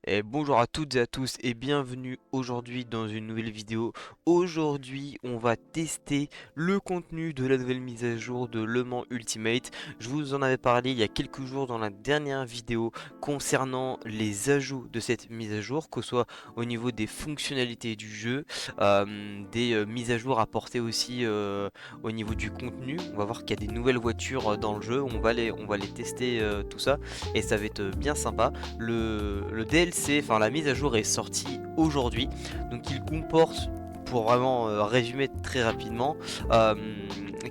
Et bonjour à toutes et à tous et bienvenue aujourd'hui dans une nouvelle vidéo. Aujourd'hui on va tester le contenu de la nouvelle mise à jour de Le Mans Ultimate. Je vous en avais parlé il y a quelques jours dans la dernière vidéo concernant les ajouts de cette mise à jour, que ce soit au niveau des fonctionnalités du jeu, des mises à jour apportées aussi au niveau du contenu. On va voir qu'il y a des nouvelles voitures dans le jeu, on va les tester tout ça et ça va être bien sympa. Le DLC, enfin la mise à jour est sortie aujourd'hui, donc il comporte, pour vraiment résumer très rapidement, euh,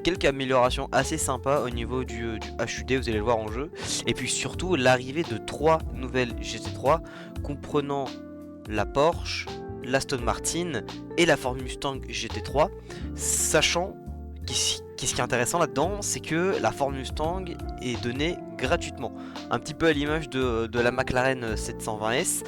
quelques améliorations assez sympas au niveau du HUD, vous allez le voir en jeu, et puis surtout l'arrivée de 3 nouvelles GT3 comprenant la Porsche, l'Aston Martin et la Ford Mustang GT3, sachant qu'est-ce qui est intéressant là-dedans, c'est que la Ford Mustang est donnée gratuitement. Un petit peu à l'image de la McLaren 720S,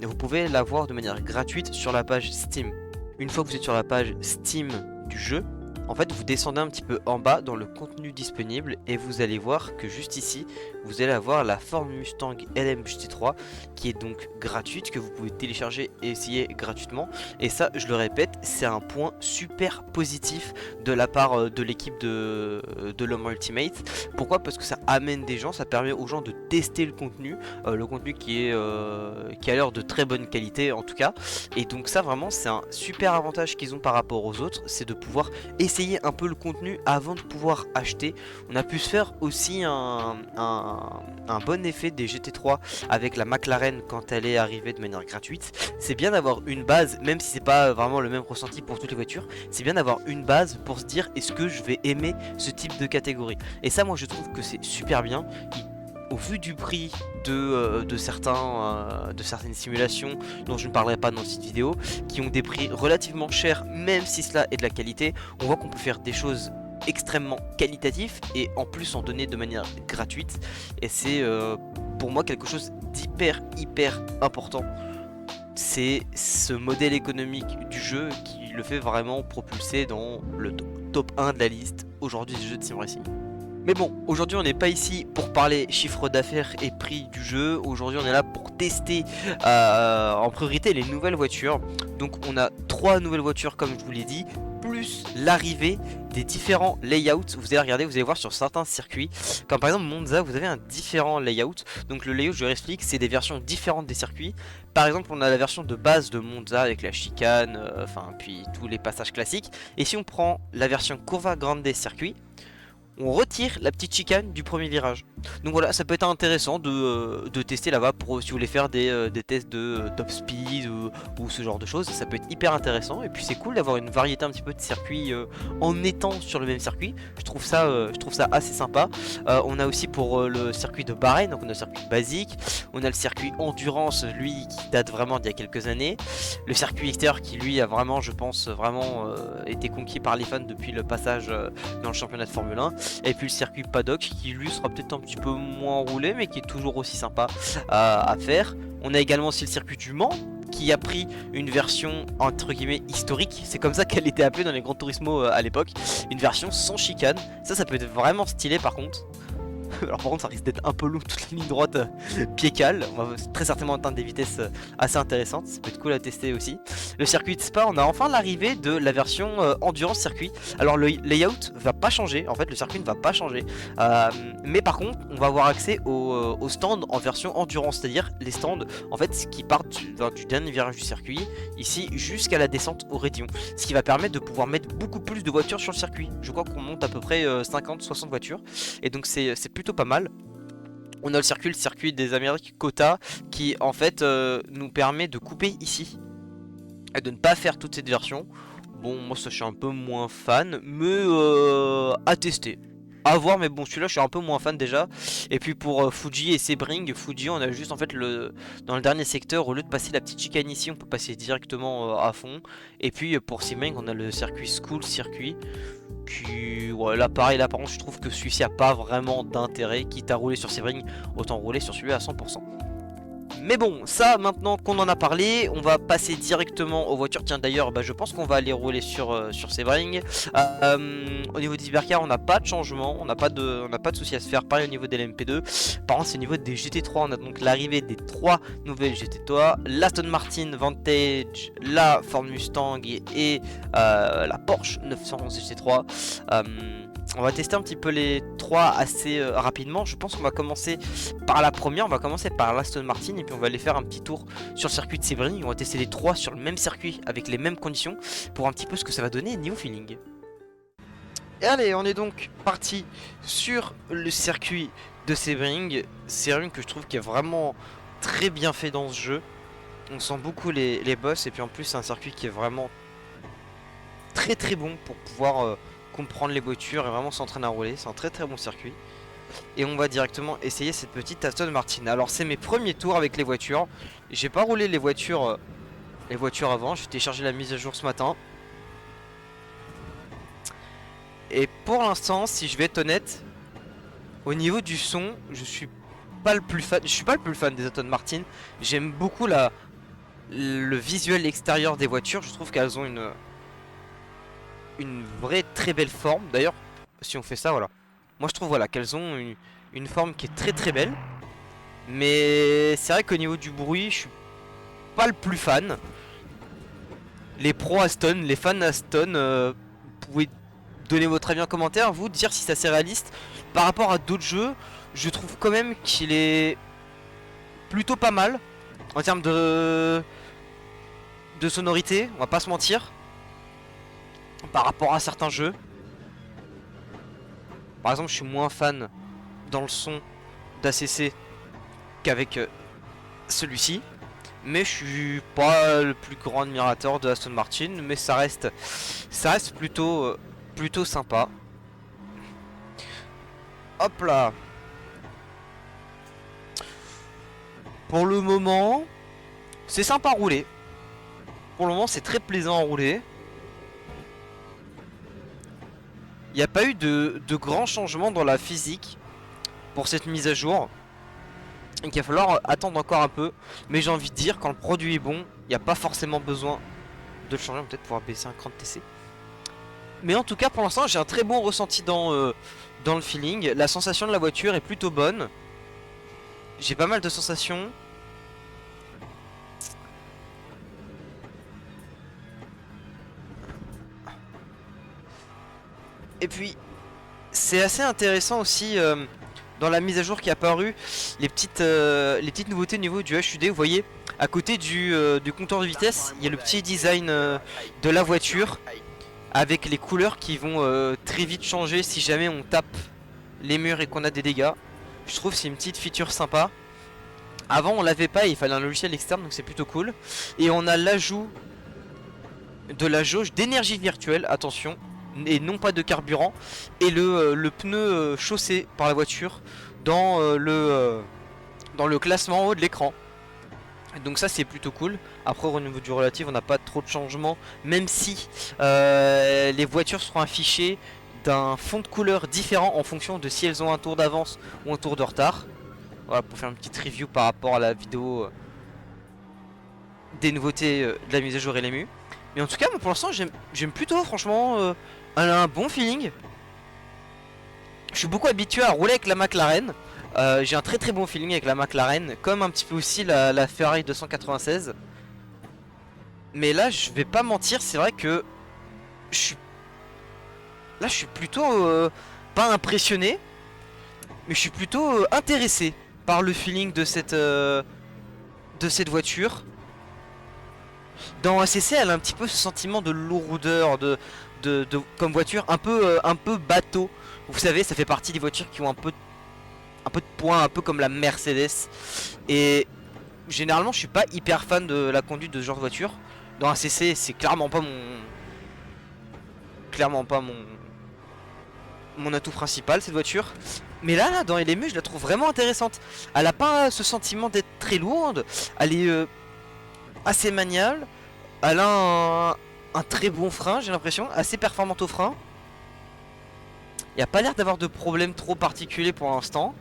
vous pouvez l'avoir de manière gratuite sur la page Steam. Une fois que vous êtes sur la page Steam du jeu, en fait vous descendez un petit peu en bas dans le contenu disponible et vous allez voir que juste ici vous allez avoir la Ford Mustang LM GT3 qui est donc gratuite, que vous pouvez télécharger et essayer gratuitement. Et ça, je le répète, c'est un point super positif de la part de l'équipe de Le Mans Ultimate. Pourquoi? Parce que ça amène des gens, ça permet aux gens de tester le contenu qui a l'air de très bonne qualité en tout cas. Et donc ça vraiment c'est un super avantage qu'ils ont par rapport aux autres, c'est de pouvoir essayer un peu le contenu avant de pouvoir acheter. On a pu se faire aussi un bon effet des GT3 avec la McLaren quand elle est arrivée de manière gratuite. C'est bien d'avoir une base, même si c'est pas vraiment le même ressenti pour toutes les voitures, c'est bien d'avoir une base pour se dire est-ce que je vais aimer ce type de catégorie. Et ça moi je trouve que c'est super bien. Au vu du prix de certaines simulations dont je ne parlerai pas dans cette vidéo, qui ont des prix relativement chers, même si cela est de la qualité, on voit qu'on peut faire des choses extrêmement qualitatives et en plus en donner de manière gratuite. Et c'est pour moi quelque chose d'hyper important. C'est ce modèle économique du jeu qui le fait vraiment propulser dans le top 1 de la liste aujourd'hui des jeux de sim racing. Mais bon, aujourd'hui on n'est pas ici pour parler chiffre d'affaires et prix du jeu. Aujourd'hui on est là pour tester en priorité les nouvelles voitures. Donc on a 3 nouvelles voitures comme je vous l'ai dit, plus l'arrivée des différents layouts. Vous allez regarder, vous allez voir sur certains circuits, comme par exemple Monza, vous avez un différent layout. Donc le layout, je vous explique, c'est des versions différentes des circuits. Par exemple on a la version de base de Monza avec la chicane, enfin puis tous les passages classiques. Et si on prend la version Curva Grande des circuits, on retire la petite chicane du premier virage. Donc voilà, ça peut être intéressant de tester là-bas pour si vous voulez faire des tests de top speed ou ce genre de choses. Ça peut être hyper intéressant et puis c'est cool d'avoir une variété un petit peu de circuits en étant sur le même circuit. Je trouve ça assez sympa. On a aussi pour le circuit de Bahreïn, donc on a le circuit basique, on a le circuit endurance, lui qui date vraiment d'il y a quelques années, le circuit extérieur qui lui a vraiment, je pense, vraiment été conquis par les fans depuis le passage dans le championnat de Formule 1. Et puis le circuit paddock qui lui sera peut-être un petit peu moins roulé mais qui est toujours aussi sympa à faire. On a également aussi le circuit du Mans qui a pris une version entre guillemets historique, c'est comme ça qu'elle était appelée dans les Gran Turismo à l'époque, une version sans chicane. Ça peut être vraiment stylé par contre. Alors par contre ça risque d'être un peu long toute la ligne droite pied cal. On va très certainement atteindre des vitesses assez intéressantes. Ça peut être cool à tester aussi. Le circuit de Spa, on a enfin l'arrivée de la version endurance circuit. Alors le layout va pas changer. En fait le circuit ne va pas changer. Mais par contre on va avoir accès aux stands en version endurance. C'est-à-dire les stands en fait qui partent du dernier virage du circuit ici jusqu'à la descente au raidillon. Ce qui va permettre de pouvoir mettre beaucoup plus de voitures sur le circuit. Je crois qu'on monte à peu près 50-60 voitures. Et donc c'est plutôt pas mal. On a le circuit des Amériques Kota qui en fait nous permet de couper ici et de ne pas faire toute cette version. Bon moi ça je suis un peu moins fan mais à tester. À voir, mais bon celui-là je suis un peu moins fan déjà. Et puis pour Fuji et Sebring, Fuji on a juste en fait dans le dernier secteur, au lieu de passer la petite chicane ici on peut passer directement à fond. Et puis pour Sebring on a le circuit School circuit qui, ouais, là pareil, là par contre je trouve que celui-ci a pas vraiment d'intérêt. Quitte à rouler sur Sebring, autant rouler sur celui à 100%. Mais bon, ça maintenant qu'on en a parlé, on va passer directement aux voitures. Tiens d'ailleurs, je pense qu'on va aller rouler sur Sebring. Au niveau des hypercars, on n'a pas de changement, on n'a pas de soucis à se faire. Pareil au niveau des LMP2. Par contre, c'est au niveau des GT3, on a donc l'arrivée des 3 nouvelles GT3, l'Aston Martin Vantage, la Ford Mustang et la Porsche 911 GT3. On va tester un petit peu les 3 assez rapidement. Je pense qu'on va commencer par la première, on va commencer par l'Aston Martin et puis on va aller faire un petit tour sur le circuit de Sebring. On va tester les 3 sur le même circuit avec les mêmes conditions pour un petit peu ce que ça va donner niveau feeling. Et allez, on est donc parti sur le circuit de Sebring. Sebring que je trouve qui est vraiment très bien fait dans ce jeu. On sent beaucoup les boss et puis en plus c'est un circuit qui est vraiment très bon pour pouvoir comprendre les voitures et vraiment s'entraîner à rouler. C'est un très bon circuit. Et on va directement essayer cette petite Aston Martin. Alors c'est mes premiers tours avec les voitures. J'ai pas roulé les voitures avant. J'ai téléchargé la mise à jour ce matin. Et pour l'instant, si je vais être honnête, au niveau du son, je suis pas le plus fan. Je suis pas le plus fan des Aston Martin. J'aime beaucoup le visuel extérieur des voitures. Je trouve qu'elles ont une vraie très belle forme. D'ailleurs, si on fait ça, voilà. Moi je trouve voilà qu'elles ont une forme qui est très belle. Mais c'est vrai qu'au niveau du bruit, je suis pas le plus fan. Les pros Aston, les fans Aston, vous pouvez donner votre avis en commentaire, vous dire si c'est assez réaliste. Par rapport à d'autres jeux, je trouve quand même qu'il est plutôt pas mal en termes de sonorité, on va pas se mentir. Par rapport à certains jeux. Par exemple, je suis moins fan dans le son d'ACC qu'avec celui-ci. Mais je suis pas le plus grand admirateur de Aston Martin. Mais ça reste plutôt sympa. Hop là. Pour le moment, c'est sympa à rouler. Pour le moment, c'est très plaisant à rouler. Il n'y a pas eu de grands changements dans la physique pour cette mise à jour. Donc il va falloir attendre encore un peu. Mais j'ai envie de dire, quand le produit est bon, il n'y a pas forcément besoin de le changer. On va peut-être pouvoir baisser un cran de TC. Mais en tout cas, pour l'instant, j'ai un très bon ressenti dans le feeling. La sensation de la voiture est plutôt bonne. J'ai pas mal de sensations. Et puis, c'est assez intéressant aussi dans la mise à jour qui est apparue, les petites nouveautés au niveau du HUD. Vous voyez, à côté du compteur de vitesse, il y a le petit design de la voiture avec les couleurs qui vont très vite changer si jamais on tape les murs et qu'on a des dégâts. Je trouve que c'est une petite feature sympa. Avant on l'avait pas, il fallait un logiciel externe, donc c'est plutôt cool. Et on a l'ajout de la jauge d'énergie virtuelle, attention, et non pas de carburant, et le pneu chaussé par la voiture dans le classement en haut de l'écran. Donc ça c'est plutôt cool. Après au niveau du relatif on n'a pas trop de changements, même si les voitures seront affichées d'un fond de couleur différent en fonction de si elles ont un tour d'avance ou un tour de retard. Voilà, pour faire une petite review par rapport à la vidéo des nouveautés de la mise à jour LMU. Mais en tout cas moi, pour l'instant j'aime plutôt, franchement, elle a un bon feeling. Je suis beaucoup habitué à rouler avec la McLaren. J'ai un très bon feeling avec la McLaren, comme un petit peu aussi la Ferrari 296. Mais là je vais pas mentir, c'est vrai que je suis plutôt pas impressionné, mais je suis plutôt intéressé par le feeling de cette voiture. Dans ACC elle a un petit peu ce sentiment de lourdeur, comme voiture un peu bateau. Vous savez, ça fait partie des voitures qui ont un peu de poids, un peu comme la Mercedes. Et généralement je suis pas hyper fan de la conduite de ce genre de voiture. Dans ACC c'est clairement pas mon atout principal, cette voiture. Mais là dans LMU je la trouve vraiment intéressante. Elle a pas ce sentiment d'être très lourde. Elle est assez maniable. Elle a un très bon frein, j'ai l'impression, assez performante au frein. Il n'y a pas l'air d'avoir de problème trop particulier pour l'instant.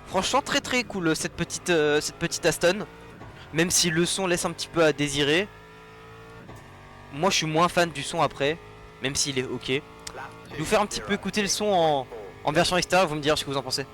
Franchement très très cool cette petite Aston. Même si le son laisse un petit peu à désirer. Moi je suis moins fan du son après. Même s'il est ok. Je vais vous faire un petit peu écouter le son en version extérieure, vous me direz ce que vous en pensez.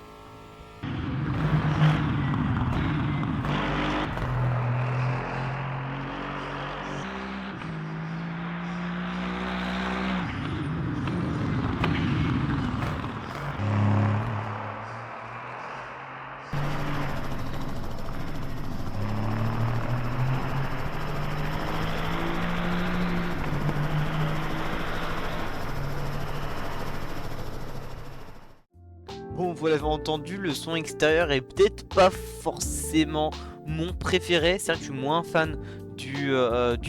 Bon, vous l'avez entendu, le son extérieur est peut-être pas forcément mon préféré. C'est vrai que je suis moins fan du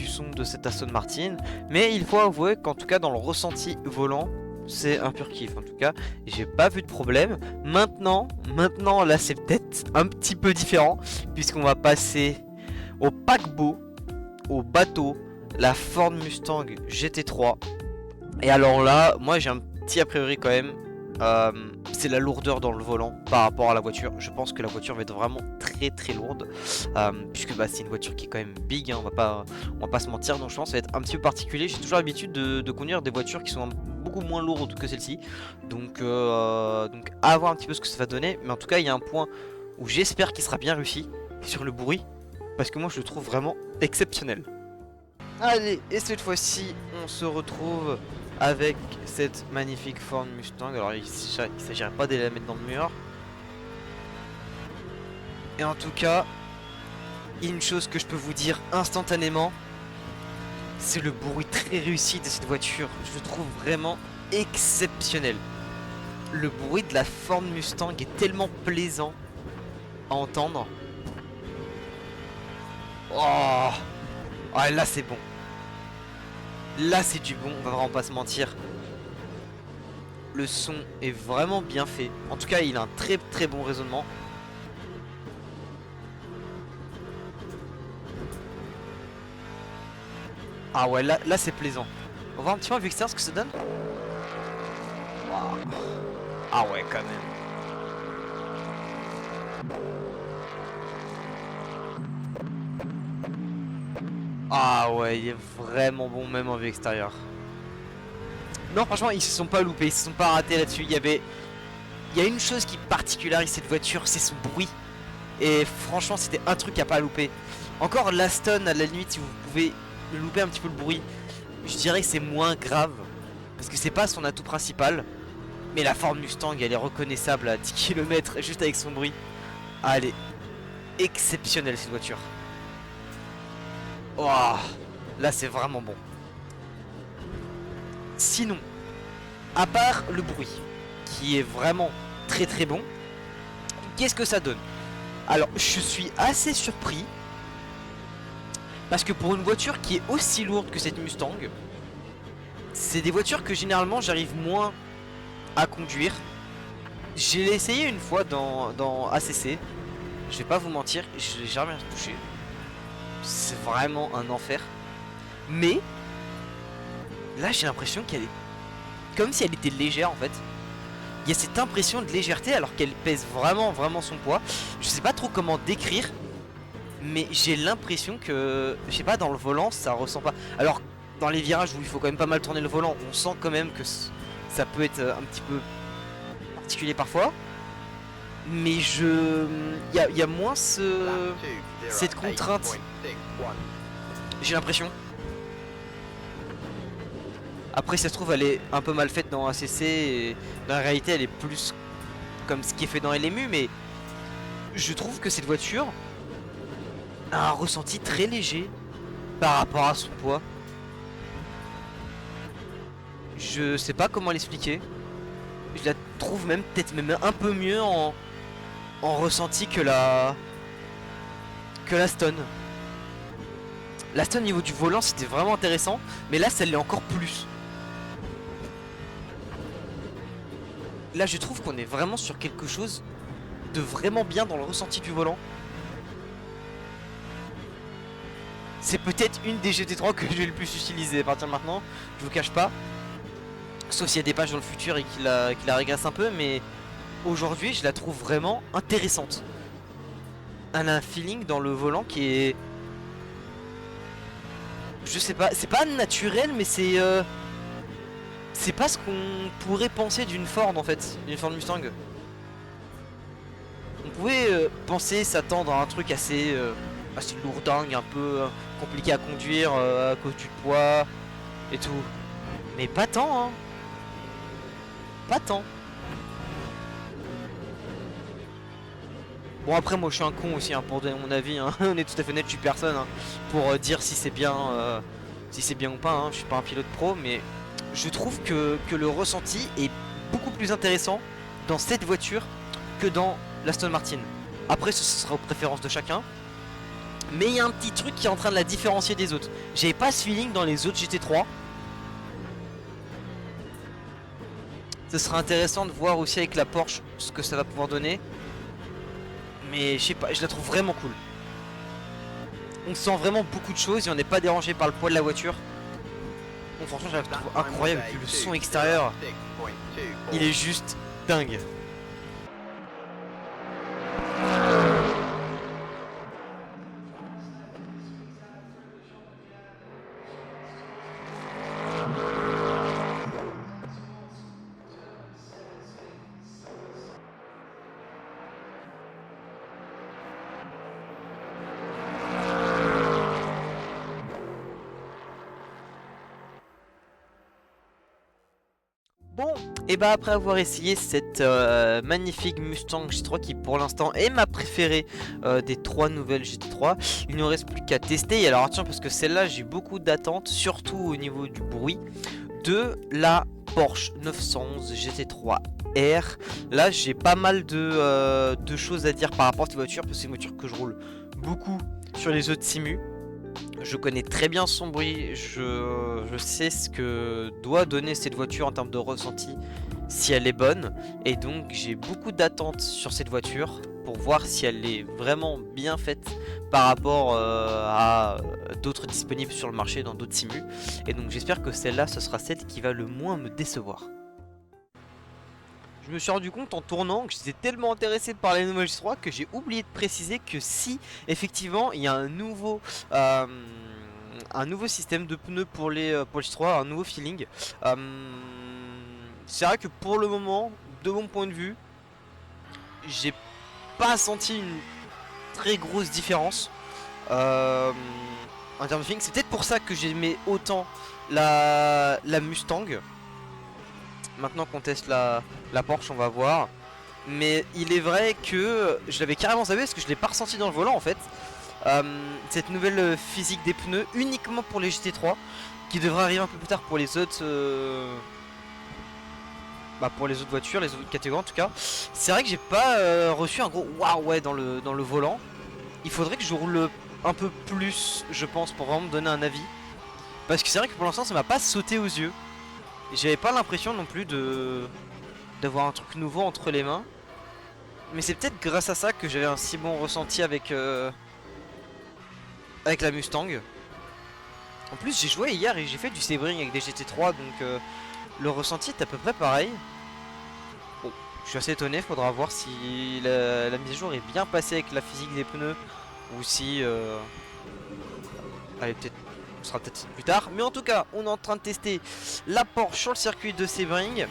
son de cette Aston Martin. Mais il faut avouer qu'en tout cas, dans le ressenti volant, c'est un pur kiff. En tout cas, j'ai pas vu de problème. Maintenant, là, c'est peut-être un petit peu différent. Puisqu'on va passer au paquebot, au bateau, la Ford Mustang GT3. Et alors là, moi j'ai un petit a priori quand même. C'est la lourdeur dans le volant par rapport à la voiture. Je pense que la voiture va être vraiment très très lourde, puisque bah, c'est une voiture qui est quand même big, hein, on va pas se mentir. Donc je pense que ça va être un petit peu particulier. J'ai toujours l'habitude de conduire des voitures qui sont beaucoup moins lourdes que celle-ci. Donc à voir un petit peu ce que ça va donner. Mais en tout cas il y a un point où j'espère qu'il sera bien réussi sur le bruit, parce que moi je le trouve vraiment exceptionnel. Allez, et cette fois-ci on se retrouve avec cette magnifique Ford Mustang. Alors il s'agirait pas de la mettre dans le mur. Et en tout cas, une chose que je peux vous dire instantanément, c'est le bruit très réussi de cette voiture. Je le trouve vraiment exceptionnel. Le bruit de la Ford Mustang est tellement plaisant à entendre. Oh, ah, là c'est bon. Là c'est du bon, on va vraiment pas se mentir. Le son est vraiment bien fait. En tout cas il a un très très bon raisonnement. Ah ouais, là c'est plaisant. On va voir un petit peu en vue extérieure ce que ça donne. Wow. Ah ouais quand même. Ah ouais, il est vraiment bon même en vue extérieure. Non franchement ils se sont pas loupés, ils se sont pas ratés là-dessus. Il y a une chose qui particularise cette voiture, c'est son bruit. Et franchement c'était un truc à pas louper. Encore l'Aston à la limite, si vous pouvez louper un petit peu le bruit, je dirais que c'est moins grave, parce que c'est pas son atout principal. Mais la Ford Mustang elle est reconnaissable à 10 km juste avec son bruit. Ah, elle est exceptionnelle cette voiture. Oh, là c'est vraiment bon. Sinon, à part le bruit, qui est vraiment très très bon, qu'est-ce que ça donne? Alors je suis assez surpris, parce que pour une voiture qui est aussi lourde que cette Mustang, c'est des voitures que généralement j'arrive moins à conduire. J'ai essayé une fois dans ACC, je vais pas vous mentir, je l'ai jamais touché. C'est vraiment un enfer. Mais là j'ai l'impression qu'elle est comme si elle était légère en fait. Il y a cette impression de légèreté alors qu'elle pèse vraiment son poids. Je sais pas trop comment décrire, mais j'ai l'impression que, je sais pas, dans le volant ça ressent pas. Alors dans les virages où il faut quand même pas mal tourner le volant, on sent quand même que ça peut être un petit peu particulier parfois. Mais il y a moins cette contrainte. J'ai l'impression. Après, si ça se trouve, elle est un peu mal faite dans ACC. Et dans la réalité, elle est plus comme ce qui est fait dans LMU. Mais je trouve que cette voiture a un ressenti très léger par rapport à son poids. Je sais pas comment l'expliquer. Je la trouve même peut-être même un peu mieux en ressenti que la Stone. La Stone au niveau du volant c'était vraiment intéressant, mais là ça l'est encore plus. Là je trouve qu'on est vraiment sur quelque chose de vraiment bien dans le ressenti du volant. C'est peut-être une des GT3 que je vais le plus utiliser à partir de maintenant, je vous cache pas. Sauf s'il y a des pages dans le futur et qu'il la régresse un peu, mais aujourd'hui je la trouve vraiment intéressante. Elle a un feeling dans le volant qui est... Je sais pas, c'est pas naturel mais c'est pas ce qu'on pourrait penser d'une Ford en fait, d'une Ford Mustang. On pouvait penser s'attendre à un truc assez lourdingue, un peu compliqué à conduire à cause du poids et tout. Mais pas tant hein. Pas tant. Bon après moi je suis un con aussi hein, pour donner mon avis hein. On est tout à fait net, je suis personne hein, pour dire si c'est bien ou pas hein. Je suis pas un pilote pro mais je trouve que le ressenti est beaucoup plus intéressant dans cette voiture que dans l'Aston Martin. Après ce sera aux préférences de chacun. Mais il y a un petit truc qui est en train de la différencier des autres. J'avais pas ce feeling dans les autres GT3. Ce sera intéressant de voir aussi avec la Porsche ce que ça va pouvoir donner. Mais je sais pas, je la trouve vraiment cool. On sent vraiment beaucoup de choses et on n'est pas dérangé par le poids de la voiture. Bon franchement je la trouve incroyable. Et puis le son extérieur, il est juste dingue. Bon, et bah après avoir essayé cette magnifique Mustang GT3 qui pour l'instant est ma préférée des 3 nouvelles GT3, il ne reste plus qu'à tester. Et alors attention parce que celle-là j'ai beaucoup d'attentes, surtout au niveau du bruit, de la Porsche 911 GT3 R. Là j'ai pas mal de choses à dire par rapport à cette voiture parce que c'est une voiture que je roule beaucoup sur les autres simus. Je connais très bien son bruit, je sais ce que doit donner cette voiture en termes de ressenti si elle est bonne. Et donc j'ai beaucoup d'attentes sur cette voiture pour voir si elle est vraiment bien faite par rapport à d'autres disponibles sur le marché dans d'autres simus. Et donc j'espère que celle-là ce sera celle qui va le moins me décevoir. Je me suis rendu compte en tournant que j'étais tellement intéressé par les nouvelles GT3 que j'ai oublié de préciser que si effectivement il y a un nouveau système de pneus pour les GT3, un nouveau feeling. C'est vrai que pour le moment, de mon point de vue, j'ai pas senti une très grosse différence en termes de feeling. C'est peut-être pour ça que j'aimais autant la Mustang. Maintenant qu'on teste la Porsche, on va voir. Mais il est vrai que je l'avais carrément zappé parce que je l'ai pas ressenti dans le volant en fait. Cette nouvelle physique des pneus uniquement pour les GT3 qui devrait arriver un peu plus tard pour les autres voitures, les autres catégories en tout cas. C'est vrai que j'ai pas reçu un gros waouh ouais dans le volant. Il faudrait que je roule un peu plus je pense pour vraiment me donner un avis. Parce que c'est vrai que pour l'instant ça m'a pas sauté aux yeux. J'avais pas l'impression non plus d'avoir un truc nouveau entre les mains. Mais c'est peut-être grâce à ça que j'avais un si bon ressenti avec la Mustang. En plus j'ai joué hier et j'ai fait du Sebring avec des GT3 donc le ressenti est à peu près pareil. Bon, je suis assez étonné, faudra voir si la mise à jour est bien passée avec la physique des pneus ou si allez peut-être ce sera peut-être plus tard. Mais en tout cas on est en train de tester la Porsche sur le circuit de Sebring.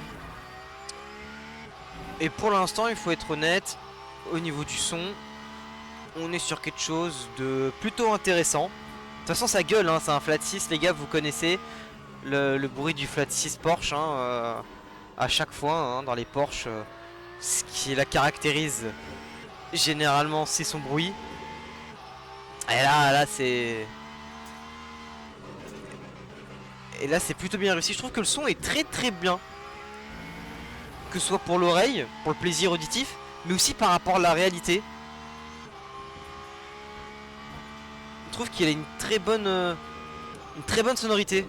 Et pour l'instant il faut être honnête, au niveau du son on est sur quelque chose de plutôt intéressant. De toute façon ça gueule hein, c'est un flat 6 les gars, vous connaissez le bruit du flat 6 Porsche hein, à chaque fois hein, dans les Porsche ce qui la caractérise généralement c'est son bruit. Et là c'est... Et là c'est plutôt bien réussi, je trouve que le son est très bien. Que ce soit pour l'oreille, pour le plaisir auditif, mais aussi par rapport à la réalité. Je trouve qu'il a une très bonne sonorité.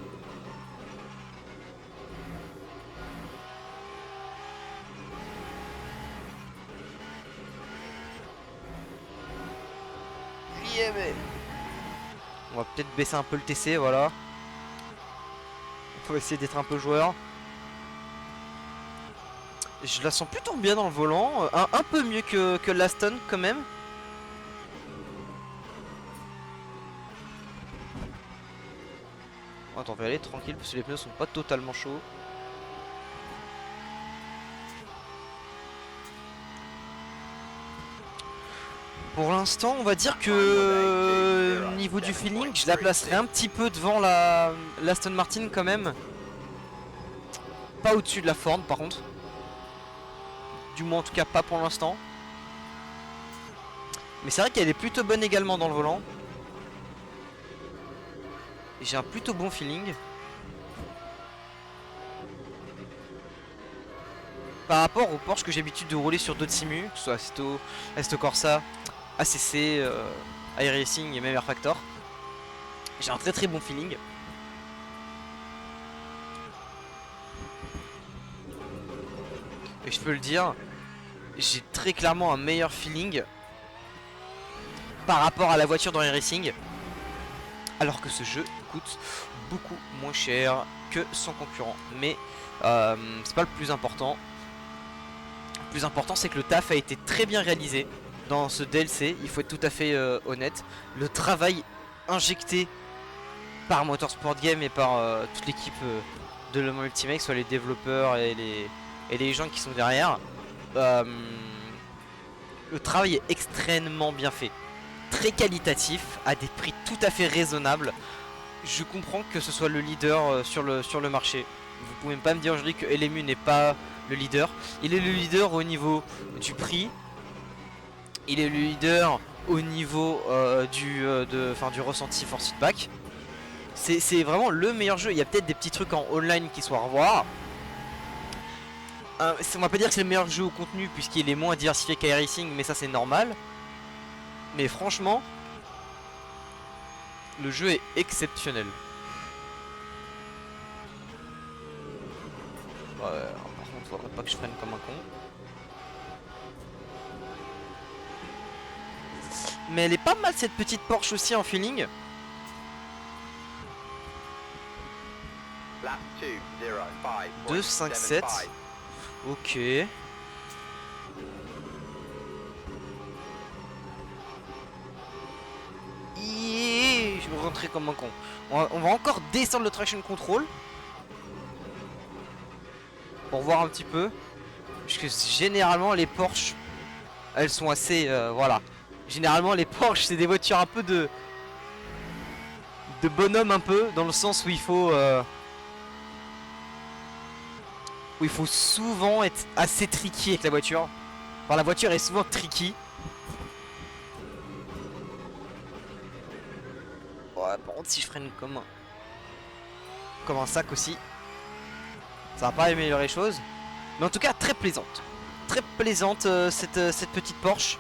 Yeah, mais... On va peut-être baisser un peu le TC, voilà. On peut essayer d'être un peu joueur. Je la sens plutôt bien dans le volant, un peu mieux que l'Aston quand même. Attends, on va y aller tranquille parce que les pneus sont pas totalement chauds. Pour l'instant, on va dire que niveau du feeling, je la placerai un petit peu devant l'Aston Martin quand même. Pas au-dessus de la Ford par contre. Du moins en tout cas pas pour l'instant. Mais c'est vrai qu'elle est plutôt bonne également dans le volant. Et j'ai un plutôt bon feeling. Par rapport au Porsche que j'ai l'habitude de rouler sur d'autres simus, que ce soit Assetto Corsa, ACC, iRacing et même Air Factor. J'ai un très bon feeling. Et je peux le dire, j'ai très clairement un meilleur feeling par rapport à la voiture dans iRacing. Alors que ce jeu coûte beaucoup moins cher que son concurrent. Mais c'est pas le plus important. Le plus important c'est que le taf a été très bien réalisé dans ce DLC. Il faut être tout à fait honnête. Le travail injecté par Motorsport Game et par toute l'équipe de Le Mans Ultimate, soit les développeurs et les gens qui sont derrière. Le travail est extrêmement bien fait. Très qualitatif, à des prix tout à fait raisonnables. Je comprends que ce soit le leader sur le marché. Vous pouvez pas me dire aujourd'hui que LMU n'est pas le leader. Il est le leader au niveau du prix. Il est le leader au niveau du ressenti Force Feedback. C'est vraiment le meilleur jeu. Il y a peut-être des petits trucs en online qui sont à revoir. On va pas dire que c'est le meilleur jeu au contenu puisqu'il est moins diversifié qu'iRacing, mais ça c'est normal. Mais franchement, le jeu est exceptionnel. Par contre, faudrait pas que je freine comme un con. Mais elle est pas mal cette petite Porsche aussi en feeling. Lap 2,57. Ok. Je vais rentrer comme un con. On va encore descendre le traction control pour voir un petit peu. Parce que généralement les Porsche, elles sont assez voilà. Généralement les Porsche c'est des voitures un peu de bonhomme un peu, dans le sens où il faut souvent être assez tricky avec la voiture. Enfin la voiture est souvent tricky. Ouais, par contre si je freine comme un sac aussi, ça va pas améliorer les choses. Mais en tout cas très plaisante. Très plaisante cette petite Porsche.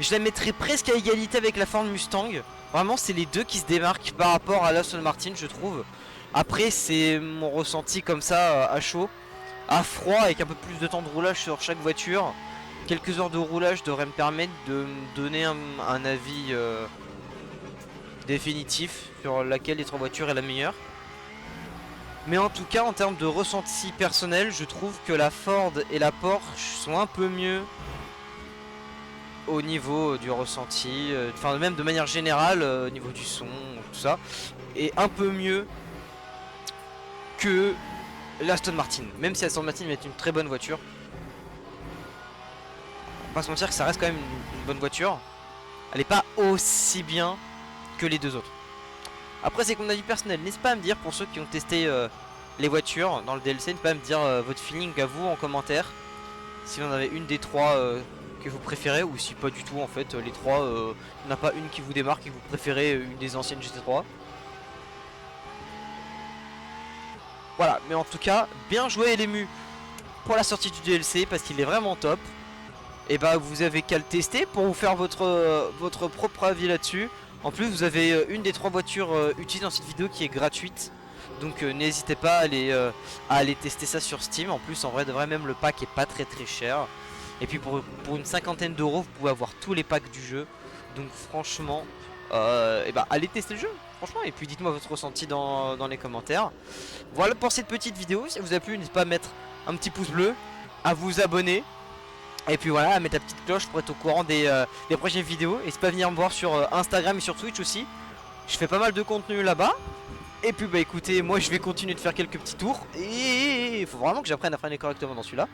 Je la mettrais presque à égalité avec la Ford Mustang. Vraiment c'est les deux qui se démarquent par rapport à l'Aston Martin je trouve. Après c'est mon ressenti comme ça à chaud. À froid avec un peu plus de temps de roulage sur chaque voiture. Quelques heures de roulage devraient me permettre de me donner un avis définitif sur laquelle des trois voitures est la meilleure. Mais en tout cas en termes de ressenti personnel, je trouve que la Ford et la Porsche sont un peu mieux au niveau du ressenti, enfin même de manière générale au niveau du son, tout ça, et un peu mieux que l'Aston Martin. Même si Aston Martin est une très bonne voiture, on va pas se mentir que ça reste quand même une bonne voiture. Elle n'est pas aussi bien que les deux autres. Après c'est mon avis personnel, n'hésitez pas à me dire pour ceux qui ont testé les voitures dans le DLC, n'hésitez pas à me dire votre feeling à vous en commentaire. Si vous en avez une des trois que vous préférez, ou si pas du tout en fait, les trois, il n'y en a pas une qui vous démarque et que vous préférez une des anciennes GT3. Voilà, mais en tout cas, bien joué LMU pour la sortie du DLC parce qu'il est vraiment top. Et bah vous avez qu'à le tester pour vous faire votre propre avis là-dessus. En plus vous avez une des trois voitures utilisées dans cette vidéo qui est gratuite. Donc n'hésitez pas à aller tester ça sur Steam. En plus en vrai de vrai même le pack est pas très cher. Et puis pour une cinquantaine d'euros vous pouvez avoir tous les packs du jeu. Donc franchement et bah allez tester le jeu franchement. Et puis dites-moi votre ressenti dans les commentaires. Voilà pour cette petite vidéo. Si elle vous a plu n'hésitez pas à mettre un petit pouce bleu. à vous abonner. Et puis voilà, à mettre la petite cloche pour être au courant des prochaines vidéos. N'hésitez pas à venir me voir sur Instagram et sur Twitch aussi. Je fais pas mal de contenu là-bas. Et puis bah écoutez, moi je vais continuer de faire quelques petits tours. Et il faut vraiment que j'apprenne à freiner correctement dans celui-là.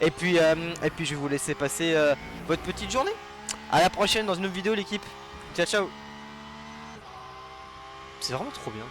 Et puis je vais vous laisser passer votre petite journée. À la prochaine dans une autre vidéo l'équipe. Ciao ciao. C'est vraiment trop bien.